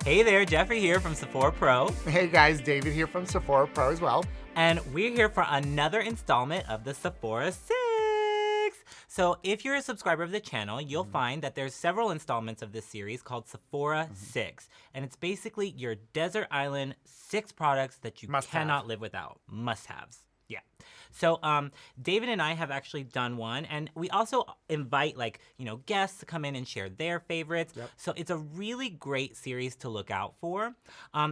Hey there, Jeffrey here from Sephora Pro. Hey guys, David here from Sephora Pro as well. And we're here for another installment of the Sephora Six. So if you're a subscriber of the channel, you'll find that there's several installments of this series called Sephora Six. And it's basically your desert island 6 products that you cannot live without. Must-haves. Yeah. So David and I have actually done one, and we also invite guests to come in and share their favorites. Yep. So it's a really great series to look out for.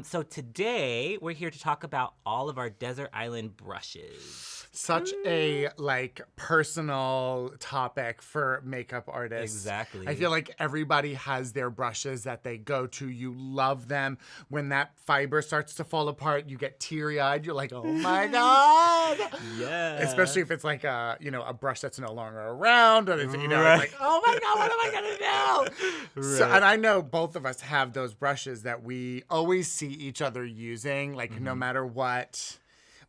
So today we're here to talk about all of our desert island brushes. Such a personal topic for makeup artists. Exactly. I feel like everybody has their brushes that they go to. You love them. When that fiber starts to fall apart, you get teary-eyed. You're like, oh my God. Yeah. Especially if it's like a brush that's no longer around, or it's, it's like, oh my God, what am I gonna do? Right. So, and I know both of us have those brushes that we always see each other using, no matter what.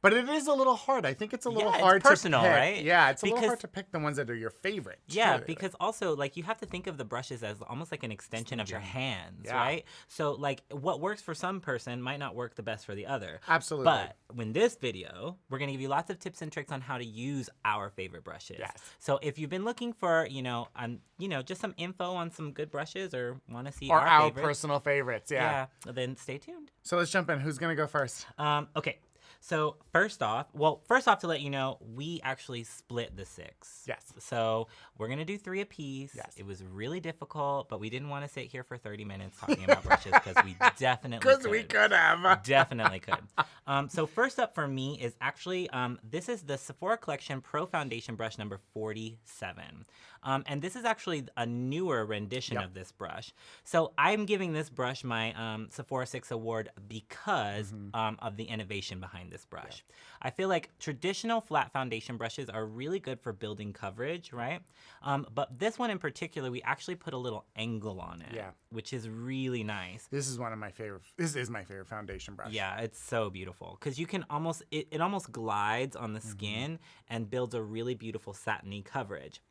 But it is a little hard. I think it's a little hard personal, to pick. right? Yeah, it's a little hard to pick the ones that are your favorite. Yeah, too. because also you have to think of the brushes as almost like an extension of your hands, Yeah. right? So what works for some person might not work the best for the other. Absolutely. But in this video, we're gonna give you lots of tips and tricks on how to use our favorite brushes. Yes. So if you've been looking for, just some info on some good brushes or want to see or our favorites, personal favorites, yeah. then stay tuned. So let's jump in. Who's gonna go first? Okay. So first off to let you know, we actually split the 6. Yes. So we're going to do 3 apiece. Yes. It was really difficult, but we didn't want to sit here for 30 minutes talking about brushes because we definitely could. Because we could have. Definitely could. So first up for me is actually, this is the Sephora Collection Pro Foundation Brush number 47. And this is actually a newer rendition of this brush. So I'm giving this brush my Sephora 6 award because of the innovation behind this brush. Yeah. I feel like traditional flat foundation brushes are really good for building coverage, right? But this one in particular, we actually put a little angle on it, which is really nice. This is one of my favorite. This is my favorite foundation brush. Yeah, it's so beautiful because you can almost, it almost glides on the skin and builds a really beautiful satiny coverage.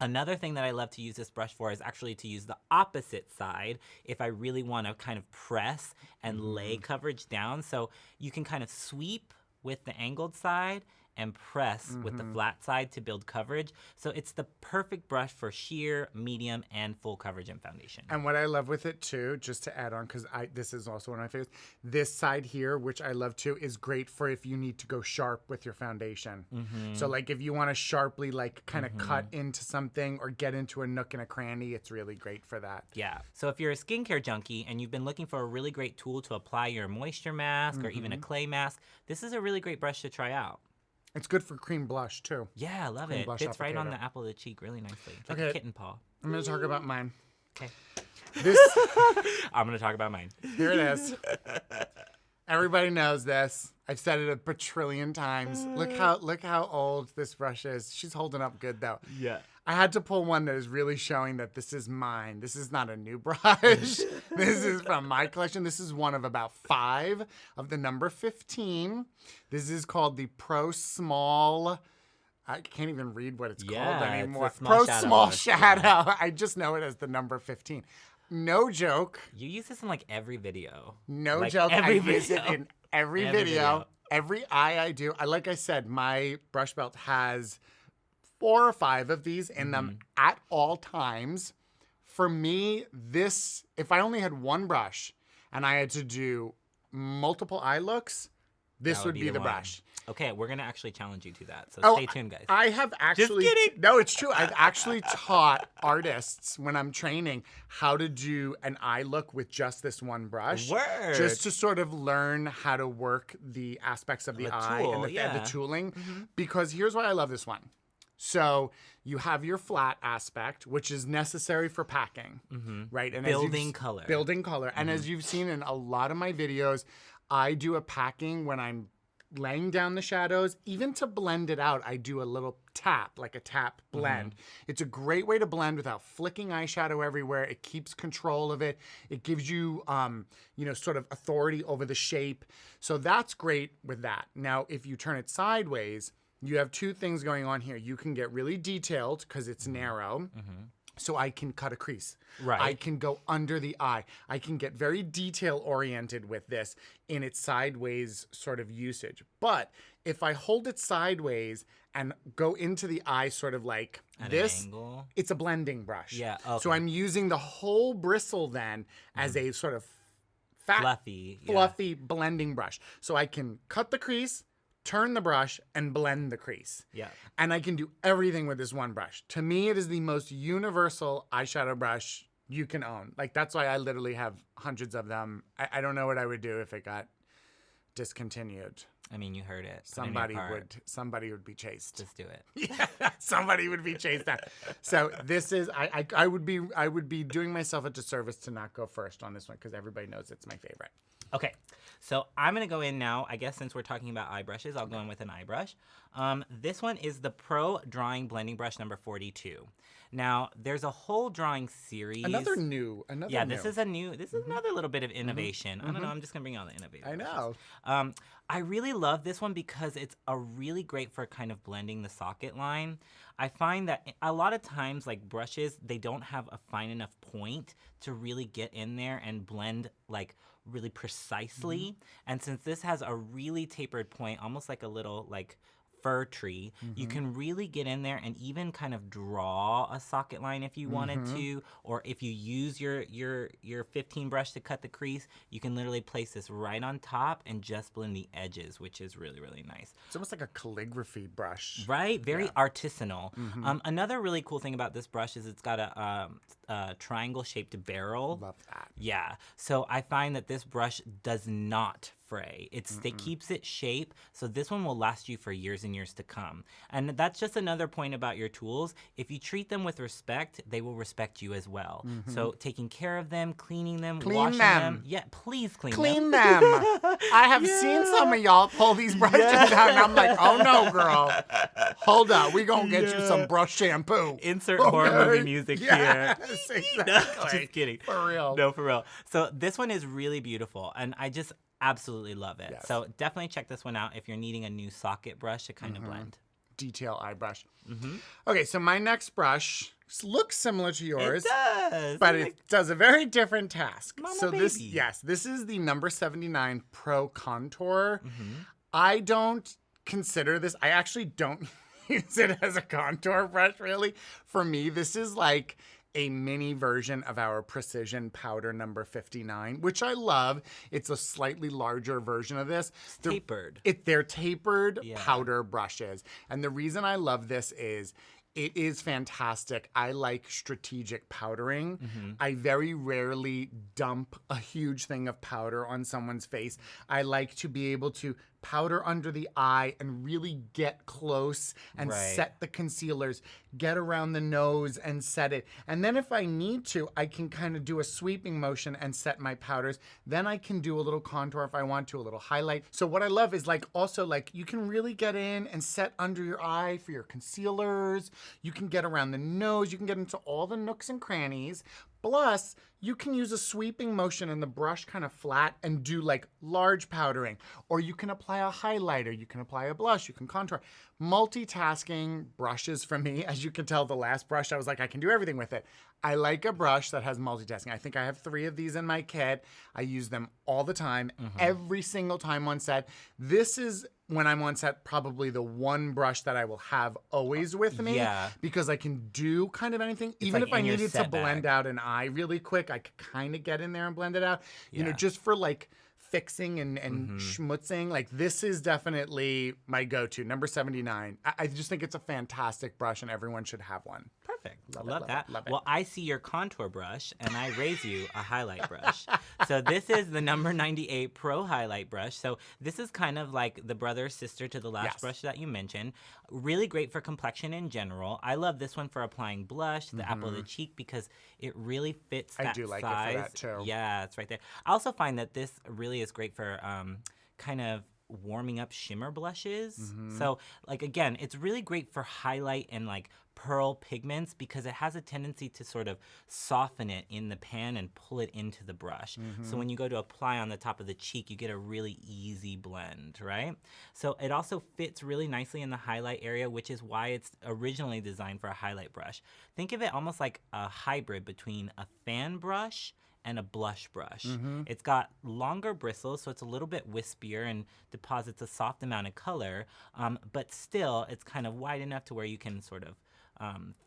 Another thing that I love to use this brush for is actually to use the opposite side if I really want to kind of press and lay coverage down. So you can kind of sweep with the angled side and press with the flat side to build coverage. So it's the perfect brush for sheer, medium, and full coverage in foundation. And what I love with it too, just to add on, because this is also one of my favorites, this side here, which I love too, is great for if you need to go sharp with your foundation. So if you want to sharply kind of cut into something or get into a nook and a cranny, it's really great for that. Yeah. So if you're a skincare junkie and you've been looking for a really great tool to apply your moisture mask or even a clay mask, this is a really great brush to try out. It's good for cream blush, too. Yeah, I love it. Fits right on the apple of the cheek really nicely. It's like a kitten paw. I'm going to talk about mine. Okay. This. I'm going to talk about mine. Here it is. Everybody knows this. I've said it a bajillion times. Look how old this brush is. She's holding up good, though. Yeah. I had to pull one that is really showing that this is mine. This is not a new brush. This is from my collection. This is one of about 5 of the number 15. This is called the Pro Small. I can't even read what it's called anymore. It's Pro Small Shadow. I just know it as the number 15. No joke. You use this in every video. No joke. I use it in every video. Every eye I do. Like I said, my brush belt has 4 or 5 of these in them at all times. For me, if I only had one brush and I had to do multiple eye looks, this would be the brush. Okay, we're going to actually challenge you to that. So stay tuned, guys. I have actually... Just kidding. No, it's true. I've actually taught artists when I'm training how to do an eye look with just this one brush. Word. Just to sort of learn how to work the aspects of the eye tool, and the tooling. Because here's why I love this one. So you have your flat aspect, which is necessary for packing, right? And building color. Building color. And as you've seen in a lot of my videos, I do a packing when I'm laying down the shadows. Even to blend it out, I do a little tap, like a tap blend. It's a great way to blend without flicking eyeshadow everywhere. It keeps control of it. It gives you, sort of authority over the shape. So that's great with that. Now, if you turn it sideways, you have 2 things going on here. You can get really detailed because it's narrow. So I can cut a crease. Right. I can go under the eye. I can get very detail oriented with this in its sideways sort of usage. But if I hold it sideways and go into the eye sort of like At this, an angle. it's a blending brush. Yeah, okay. So I'm using the whole bristle then as a sort of fat, fluffy blending brush. So I can cut the crease, turn the brush, and blend the crease. Yeah. And I can do everything with this one brush. To me, it is the most universal eyeshadow brush you can own. Like, that's why I literally have hundreds of them. I don't know what I would do if it got discontinued. I mean, you heard it. Somebody would be chased. Just do it. Yeah, somebody would be chased down. So this is I would be doing myself a disservice to not go first on this one because everybody knows it's my favorite. Okay, so I'm going to go in now. I guess since we're talking about eye brushes, I'll go in with an eye brush. This one is the Pro Drawing Blending Brush number 42. Now, there's a whole drawing series. Another new. This is another little bit of innovation. I don't know, I'm just going to bring on the innovation. I know. I really love this one because it's a really great for kind of blending the socket line. I find that a lot of times, like brushes, they don't have a fine enough point to really get in there and blend like really precisely. And since this has a really tapered point, almost like a little like fir tree, you can really get in there and even kind of draw a socket line if you wanted to, or if you use your 15 brush to cut the crease, you can literally place this right on top and just blend the edges, which is really, really nice. It's almost like a calligraphy brush. Right? Very artisanal. Another really cool thing about this brush is it's got a triangle-shaped barrel. Love that. Yeah. So I find that this brush does not fray. It keeps its shape, so this one will last you for years and years to come. And that's just another point about your tools. If you treat them with respect, they will respect you as well. So taking care of them, cleaning them, washing them. Yeah, please clean them. I have seen some of y'all pull these brushes down, and I'm like, oh no, girl. Hold up. We gonna get you some brush shampoo. Insert horror movie music here. Exactly. Just kidding. For real. No, for real. So this one is really beautiful, and I just absolutely love it. Yes. So definitely check this one out if you're needing a new socket brush to kind of blend. Detail eye brush. Okay, so my next brush looks similar to yours. It does. But it does a very different task. Mama so baby. this is the number 79 Pro Contour. I don't consider this, I actually don't use it as a contour brush, really. For me, this is like a mini version of our Precision Powder number 59, which I love. It's a slightly larger version of this. Tapered. They're tapered powder brushes. And the reason I love this is it is fantastic. I like strategic powdering. I very rarely dump a huge thing of powder on someone's face. I like to be able to powder under the eye and really get close and set the concealers, get around the nose and set it. And then if I need to, I can kind of do a sweeping motion and set my powders. Then I can do a little contour if I want to, a little highlight. So what I love is like also like you can really get in and set under your eye for your concealers. You can get around the nose. You can get into all the nooks and crannies. Plus, you can use a sweeping motion and the brush kind of flat and do like large powdering. Or you can apply a highlighter, you can apply a blush, you can contour. Multitasking brushes for me. As you can tell, the last brush, I was like, I can do everything with it. I like a brush that has multitasking. I think I have 3 of these in my kit. I use them all the time, every single time on set. This is, when I'm on set, probably the one brush that I will have always with me because I can do kind of anything. Even like if I needed to blend out an eye really quick, I could kind of get in there and blend it out. You know, just for like fixing and schmutzing. Like this is definitely my go-to, number 79. I just think it's a fantastic brush and everyone should have one. Perfect. Love that. Well, I see your contour brush, and I raise you a highlight brush. So this is the number 98 Pro Highlight Brush. So this is kind of like the brother sister to the last brush that you mentioned. Really great for complexion in general. I love this one for applying blush to the apple of the cheek because it really fits that size. I do like it for that too. Yeah, it's right there. I also find that this really is great for kind of warming up shimmer blushes. So like, again, it's really great for highlight and like pearl pigments because it has a tendency to sort of soften it in the pan and pull it into the brush. So when you go to apply on the top of the cheek, you get a really easy blend, right? So it also fits really nicely in the highlight area, which is why it's originally designed for a highlight brush. Think of it almost like a hybrid between a fan brush and a blush brush. It's got longer bristles, so it's a little bit wispier and deposits a soft amount of color, but still it's kind of wide enough to where you can sort of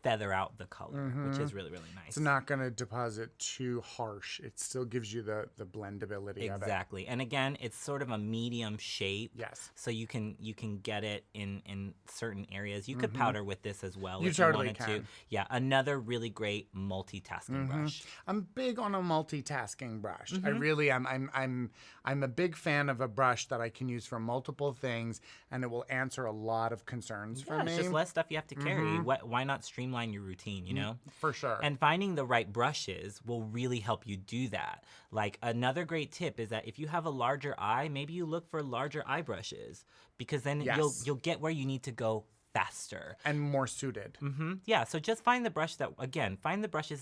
feather out the color, which is really, really nice. It's not going to deposit too harsh. It still gives you the blendability of it. Exactly. And again, it's sort of a medium shape. Yes. So you can get it in certain areas. You could powder with this as well You if totally you wanted can. to. Yeah, another really great multitasking brush. I'm big on a multitasking brush. I really am. I'm a big fan of a brush that I can use for multiple things, and it will answer a lot of concerns for me. It's just less stuff you have to carry. Why not streamline your routine, you know? For sure. And finding the right brushes will really help you do that. Like, another great tip is that if you have a larger eye, maybe you look for larger eye brushes because then you'll get where you need to go faster. And more suited. Yeah, so just find the brushes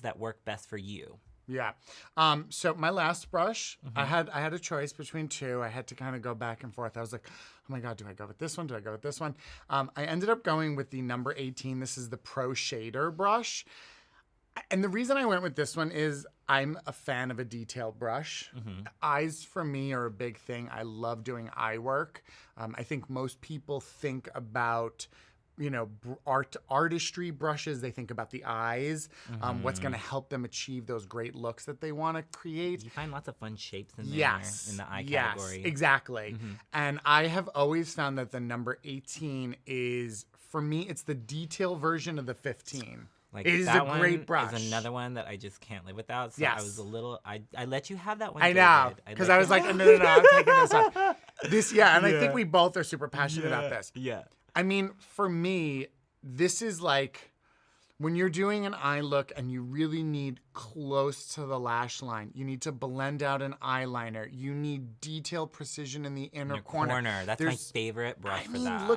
that work best for you. Yeah. So my last brush, I had a choice between two. I had to kind of go back and forth. I was like, oh my God, do I go with this one? Do I go with this one? I ended up going with the number 18. This is the Pro Shader brush. And the reason I went with this one is I'm a fan of a detailed brush. Eyes for me are a big thing. I love doing eye work. I think most people think about artistry brushes. They think about the eyes, what's going to help them achieve those great looks that they want to create. You find lots of fun shapes in there in the eye category. Yes, exactly. And I have always found that the number 18 is, for me, it's the detail version of the 15. Like, it is that a great one brush. Is another one that I just can't live without. So Yes. I was a little, I let you have that one. I know, because I was like, no, I'm taking this one. And I think we both are super passionate about this. Yeah. I mean, for me, this is like when you're doing an eye look and you really need close to the lash line, you need to blend out an eyeliner. You need detailed precision in the inner corner. That's my favorite brush for that.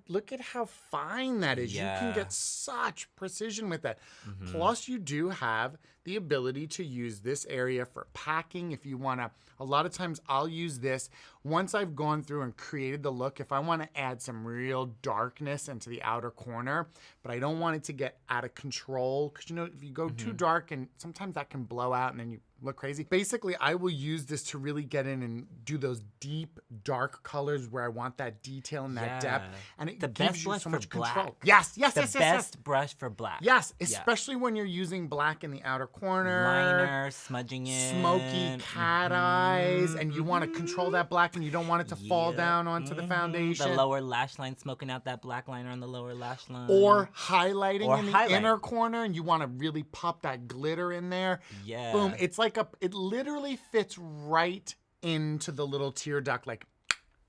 Look at how fine that is. Yeah. You can get such precision with that. Plus, you do have the ability to use this area for packing if you want to. A lot of times I'll use this once I've gone through and created the look. If I want to add some real darkness into the outer corner, but I don't want it to get out of control, because if you go too dark, and sometimes that can blow out and then you look crazy. Basically, I will use this to really get in and do those deep, dark colors where I want that detail and that depth. And it gives you so much control. Yes. The best brush for black. Yes, especially when you're using black in the outer corner. Liner, smudging it. Smoky cat eyes. And you want to control that black and you don't want it to fall down onto the foundation. The lower lash line, smoking out that black liner on the lower lash line. Or highlighting in the inner corner, and you want to really pop that glitter in there. Yeah. Boom. It's like it literally fits right into the little tear duct. Like,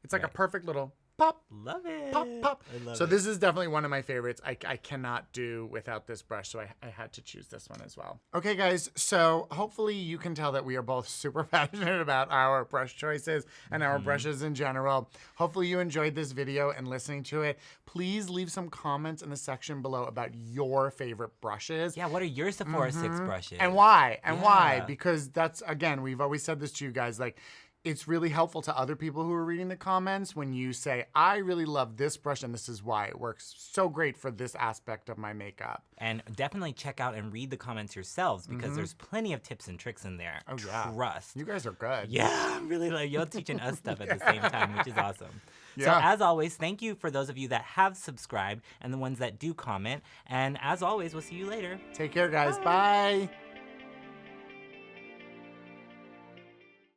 it's like a perfect little pop. Love it. Pop, pop. I love so it. this is definitely one of my favorites. I cannot do without this brush, so I had to choose this one as well. Okay, guys, so hopefully you can tell that we are both super passionate about our brush choices and our brushes in general. Hopefully you enjoyed this video and listening to it. Please leave some comments in the section below about your favorite brushes. Yeah, what are your Sephora 6 brushes? And why? And why? Because that's, again, we've always said this to you guys, like, it's really helpful to other people who are reading the comments when you say, I really love this brush and this is why. It works so great for this aspect of my makeup. And definitely check out and read the comments yourselves because there's plenty of tips and tricks in there. Oh, yeah. Trust. You guys are good. Yeah, really, like, you're teaching us stuff at the same time, which is awesome. Yeah. So as always, thank you for those of you that have subscribed and the ones that do comment. And as always, we'll see you later. Take care, guys. Bye.